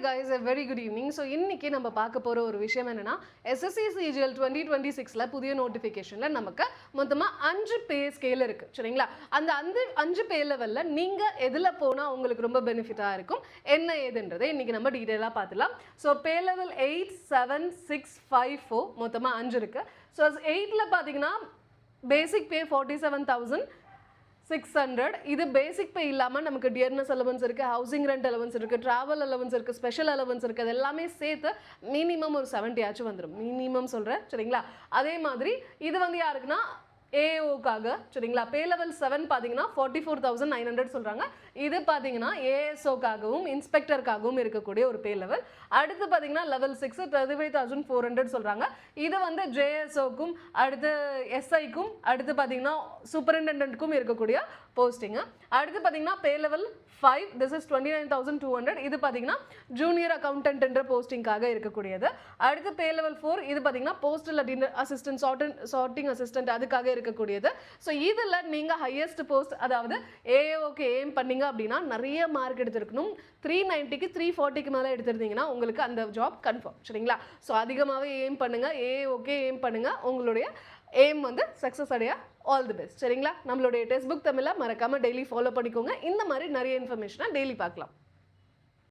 guys, a very good evening. So இன்னைக்கு நம்ம பார்க்க போற ஒரு விஷயம் என்னன்னா SSC CGL 2026ல புதிய நோட்டிஃபிகேஷன்ல நமக்கு மொத்தமா 5 பே ஸ்கேல் இருக்கு சரிங்களா. அந்த 5 பே லெவல்ல நீங்க எதுல போனா உங்களுக்கு ரொம்ப பெனிஃபிட்டா இருக்கும் என்ன ஏதுன்றதை இன்னைக்கு நம்ம டீடைலா பார்க்கலாம். ஸோ பே லெவல் 8, 7, 6, 5, 4 மொத்தமா 5 இருக்கு. ஸோ 8ல பாத்தீங்கன்னா பேசிக் பே 47,600. இது பேசிக் பே இல்லாமல் நமக்கு டியர்னஸ் அலவன்ஸ் இருக்குது, ஹவுசிங் ரெண்ட் அலவன்ஸ் இருக்குது, ட்ராவல் அலவன்ஸ் இருக்குது, ஸ்பெஷல் அலவன்ஸ் இருக்குது. அது எல்லாமே சேர்த்து மினிமம் ஒரு 70 ஆச்சும் வந்துடும். மினிமம் சொல்கிறேன் சரிங்களா. அதே மாதிரி இது வந்து யாருக்குன்னா ஏஓக்காக சரிங்களா. பே லெவல் 7 பார்த்தீங்கன்னா 44,900 சொல்கிறாங்க. இது பார்த்தீங்கன்னா ஏஎஸ்ஓக்காகவும் இன்ஸ்பெக்டருக்காகவும் இருக்கக்கூடிய ஒரு பே லெவல். அடுத்து பார்த்தீங்கன்னா லெவல் 6 35,400 சொல்கிறாங்க. இது வந்து ஜேஎஸ்ஓக்கும் அடுத்து எஸ்ஐக்கும் அடுத்து பார்த்தீங்கன்னா சூப்பரிண்டென்டென்ட்க்கும் இருக்கக்கூடிய போஸ்டிங்கு. அடுத்து பார்த்தீங்கன்னா பே லெவல் 5 this is 29,200. இது பார்த்தீங்கன்னா ஜூனியர் அக்கௌண்டன்ட் என்ற போஸ்டிங்காக இருக்கக்கூடியது. அடுத்து பே லெவல் 4 இது பார்த்தீங்கன்னா போஸ்டல் அசிஸ்டன்ட் சார்ட்டிங் அசிஸ்டன்ட் அதுக்காக இருக்கக்கூடியது. ஸோ இதில் நீங்கள் ஹையஸ்ட் போஸ்ட் அதாவது ஏஓக்கு எய்ம் பண்ணீங்க அப்படின்னா நிறைய மார்க் எடுத்திருக்கணும். 390க்கு 340க்கு மேலே எடுத்திருந்தீங்கன்னா உங்களுக்கு அந்த ஜாப் கன்ஃபார்ம் சரிங்களா. ஸோ அதிகமாகவே எய்ம் பண்ணுங்கள், ஏஓகே எய்ம் பண்ணுங்கள், உங்களுடைய எய்ம் வந்து சக்ஸஸ் அடைய ஆல் தி பெஸ்ட் சரிங்களா. நம்மளுடைய டெக்ஸ்ட் புக் தமிழை மறக்காமல் டெய்லி ஃபாலோ பண்ணிக்கோங்க. இந்த மாதிரி நிறைய இன்ஃபர்மேஷனை டெய்லி பார்க்கலாம்.